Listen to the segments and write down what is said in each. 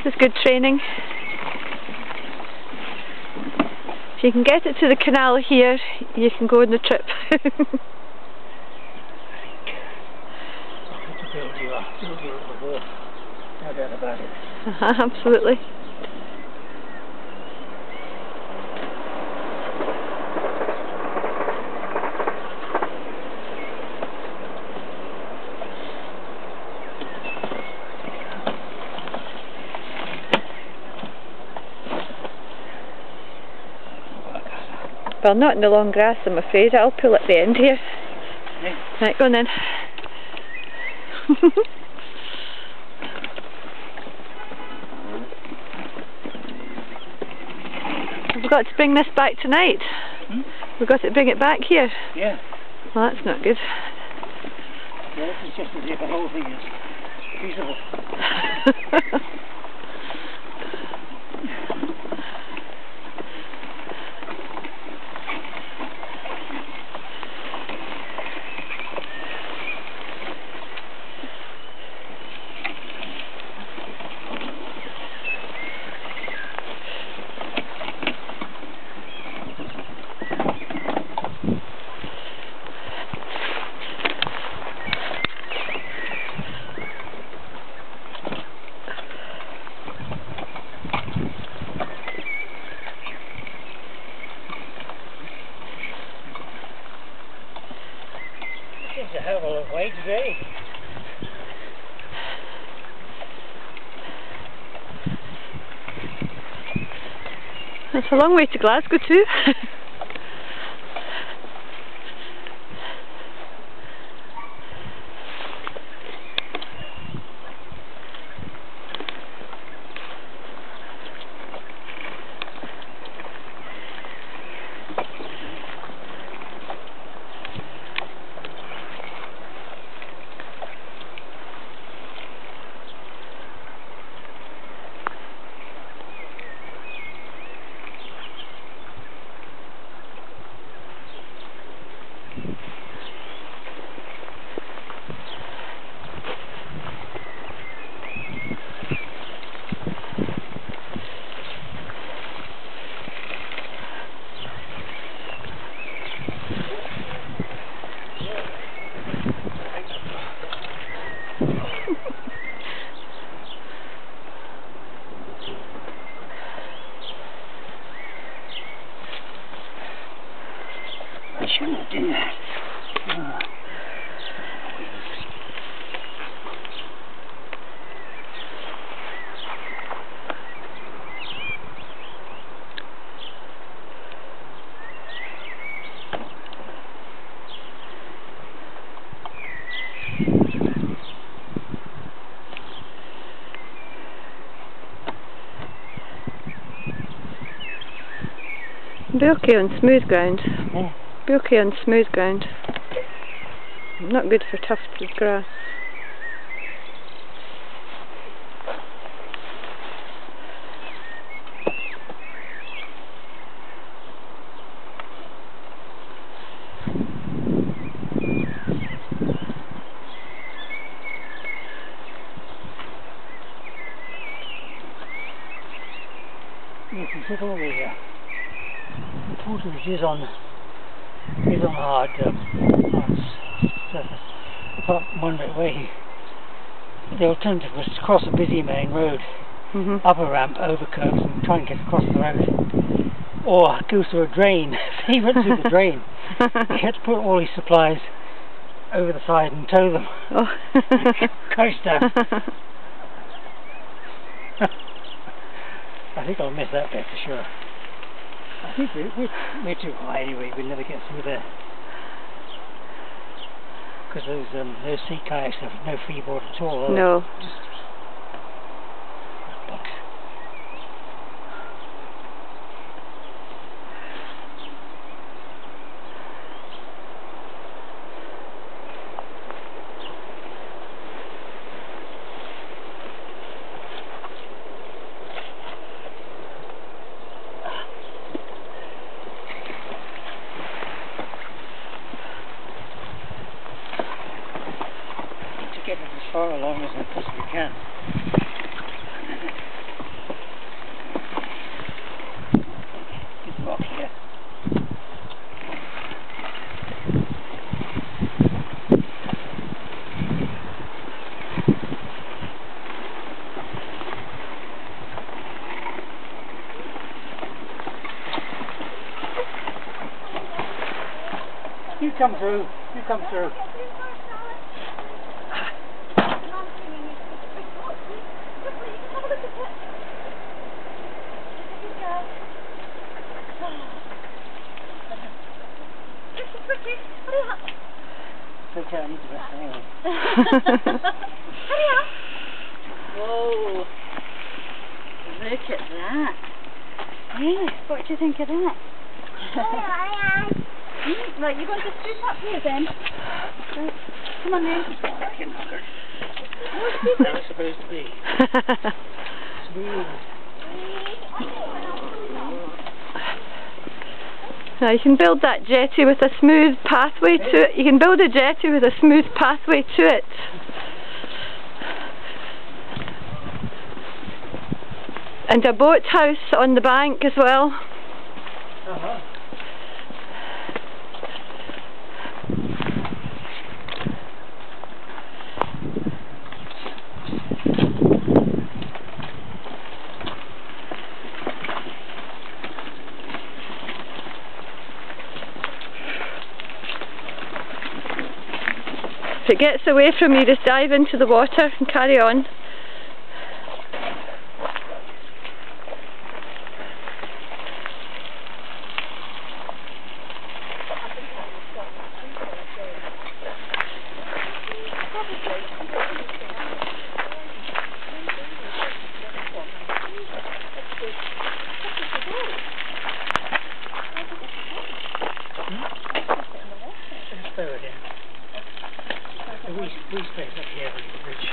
is good training. If you can get it to the canal here, you can go on the trip. No doubt about it. Absolutely. Well, not in the long grass, I'm afraid. I'll pull at the end here. Yeah. Right, go on then. We've got to bring this back tonight. Hmm? We've got to bring it back here. Yeah. Well, that's not good. Yeah, this is just as if the whole thing is feasible. It's a hell of a long way today. That's a long way to Glasgow too. I shouldn't have done that. Be okay on smooth ground. Yeah. Be okay on smooth ground. Not good for tufted grass. You can see all the portage is on hard surface. Apart from one bit where the alternative was to cross a busy main road, up a ramp, over curbs and try and get across the road. Or go through a drain. So he went through the drain. He had to put all his supplies over the side and tow them. Oh. Coast down. I think I'll miss that bit for sure. I think we're too high anyway, we'll never get through there. Because those sea kayaks have no freeboard at all. No. Just bugs. Get it as far along as I possibly can. come through. You come through. Okay, I need to rest anyway. Hurry up! Whoa! Look at that. Yeah, what do you think of that? Right, you're going to scoot up here then. Right. Come on then. Fucking hungry. That was supposed to be. Smooth. Now you can build that jetty with a smooth pathway to it. You can build a jetty with a smooth pathway to it. And a boathouse on the bank as well. Uh-huh. If it gets away from you, just dive into the water and carry on. We space up here on the bridge.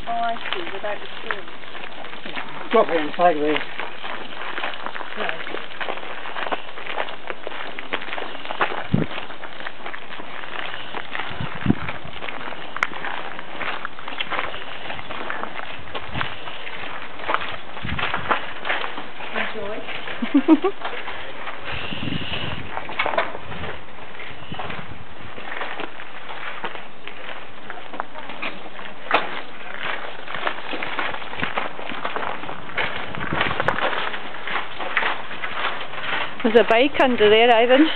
Oh, I see, without the spoon. Drop it in sideways. Enjoy. There's a bike under there, Ivan.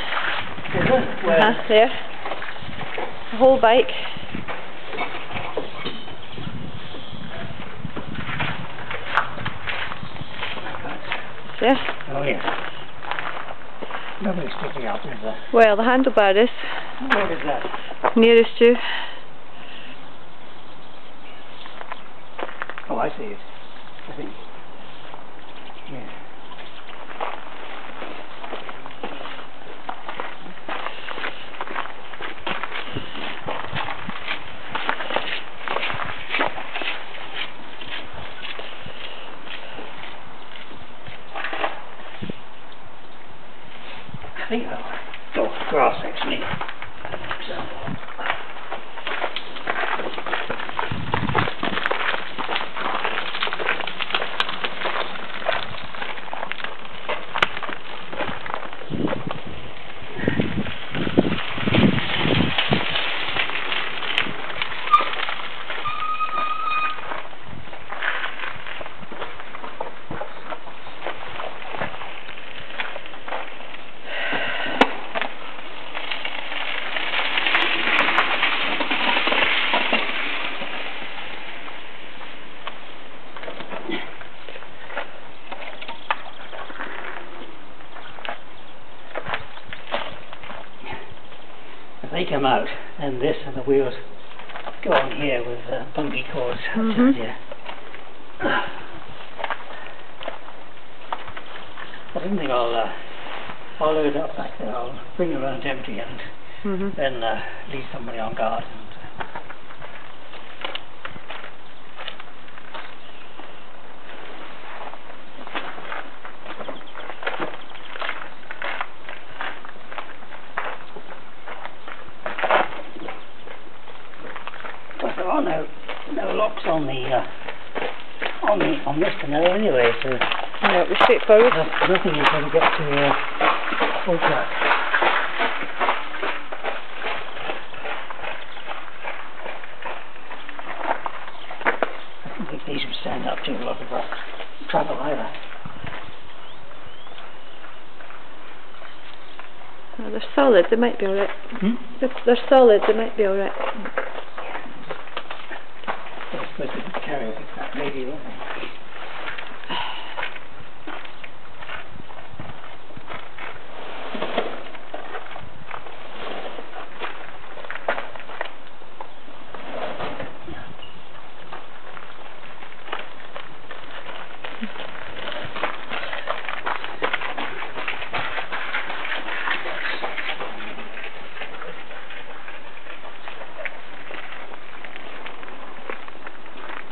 Where? There. The whole bike. There. Oh yeah. Nobody's sticking out, is there? Well, the handlebar is Where is that? nearest you. Oh, I see it. I think. Yeah. I think I'll go grass actually. So. They come out, and this and the wheels go on here with bungee cords. Yeah. I don't think I'll load it up back there. I'll bring it around empty and then leave somebody on guard. There are no locks on this canal anyway, so No, it was straightforward. nothing you can get to Falkirk. I don't think these would stand up to a lot of travel either. Oh, they're solid, they might be alright. Hmm? They're solid, they might be alright. They're supposed to carry it that lady, don't they?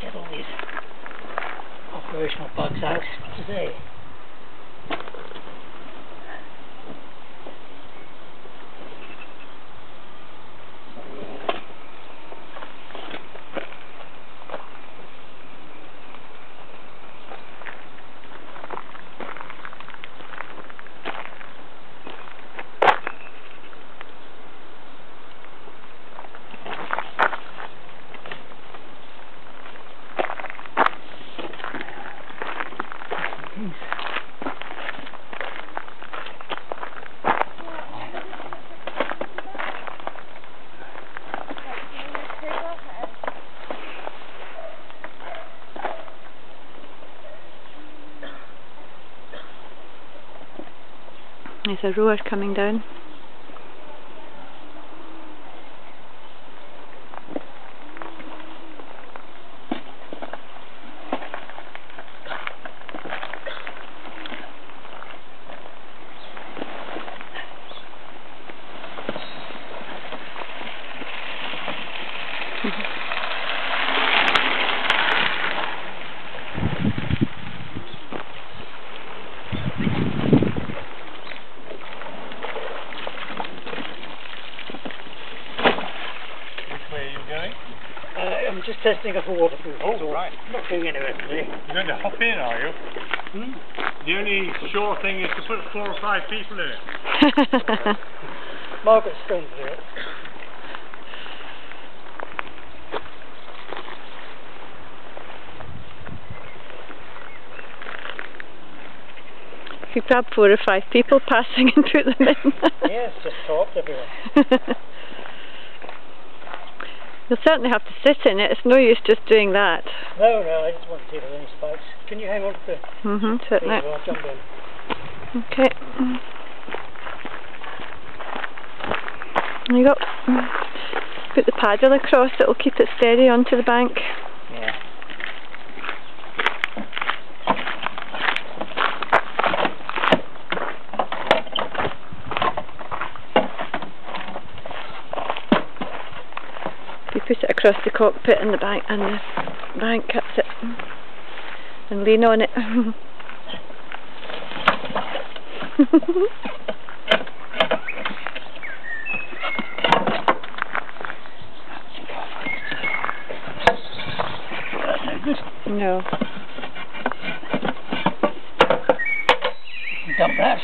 Get all these operational bugs out today. There's a rower coming down. I'm just testing it for waterproof. Oh, right. Not going anywhere today. You're going to hop in, are you? Hmm? The only sure thing is to put 4 or 5 people in it. Margaret's going to do it. If you grab 4 or 5 people passing and put them in. Yes, just talk to everyone. You'll certainly have to sit in it, it's no use just doing that. No, I just want to see if there's any spikes. Can you hang on to the... Certainly. I'll jump in. Okay. You got... Put the paddle across, it'll keep it steady onto the bank. Yeah. You put it across the cockpit and the bank, that's it. And lean on it. No. Dump that.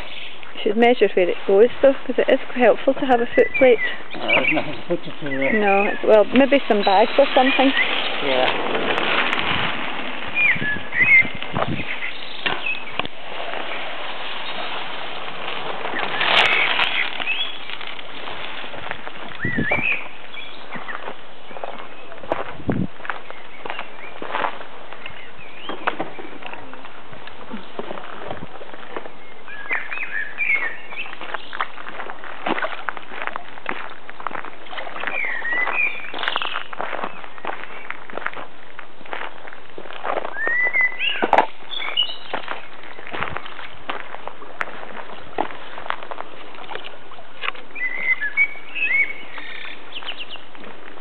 You should measure where it goes though, because it is helpful to have a foot plate. There's nothing to put it through there. No, well, maybe some bags or something. Yeah.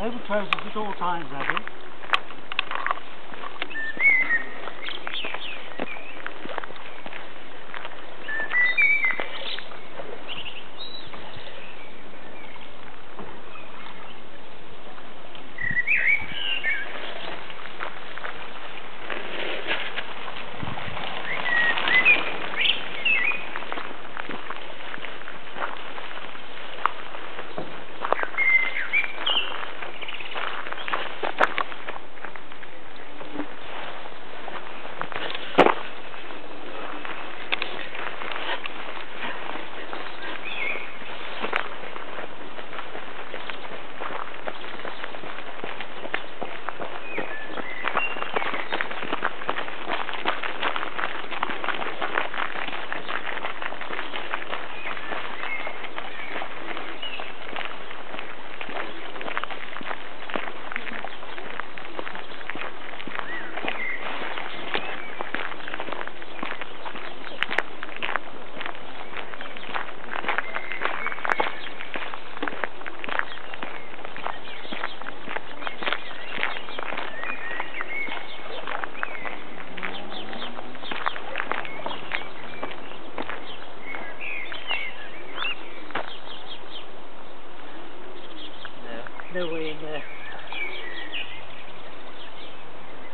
Over trousers at all times, Abby.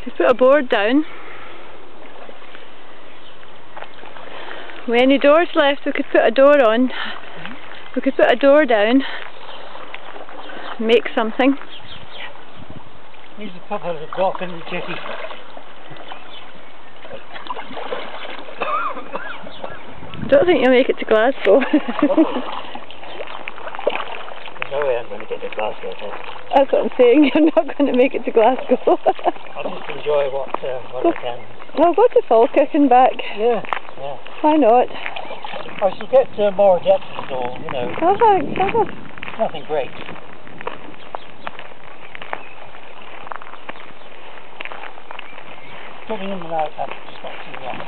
To put a board down. With any doors left, we could put a door on. We could put a door down. Make something. Needs a proper little dock and a jetty. I don't think you'll make it to Glasgow. No way I'm going to get to Glasgow then. That's what I'm saying, you're not going to make it to Glasgow. I'll just enjoy what I can. Well, go to Falkirk and back. Yeah. Why not? I shall get more adaptations or, you know, Oh, thanks. Oh. nothing great. Getting in and out after just not too long.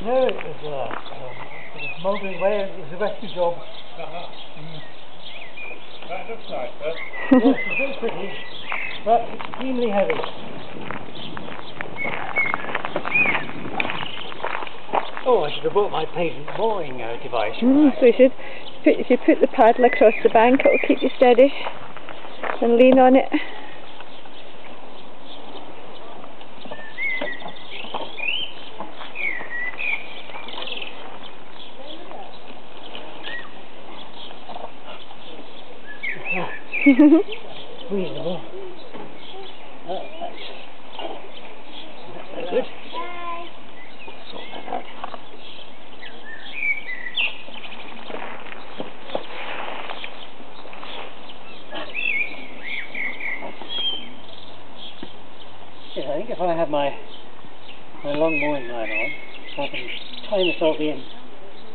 No, it was mouldering away and it was a rescue job. That looks nice, huh? Yes, it's very pretty, but extremely heavy. Oh, I should have brought my patent mooring device. So you should. If you put the paddle across the bank, it'll keep you steady and lean on it. Reasonable. That's good. Sort that out. Yes, I think if I have my long mooring line on, so I can tie myself in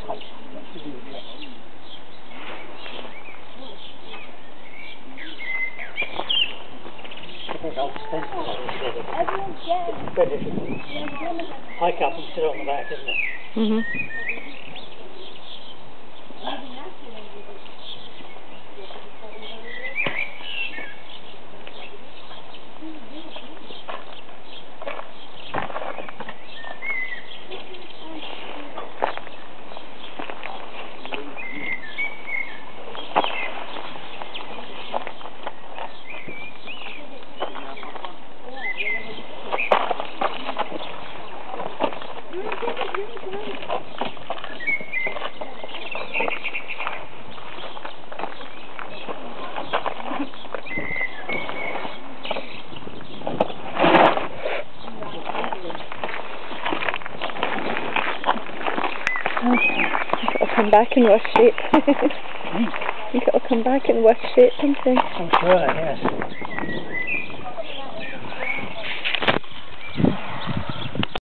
tight. That should do the trick. I'll spend it's better to hike up and sit on the back, isn't it? It'll come back in worse shape. I think it'll come back in worse shape, don't you? I'm sure, yes.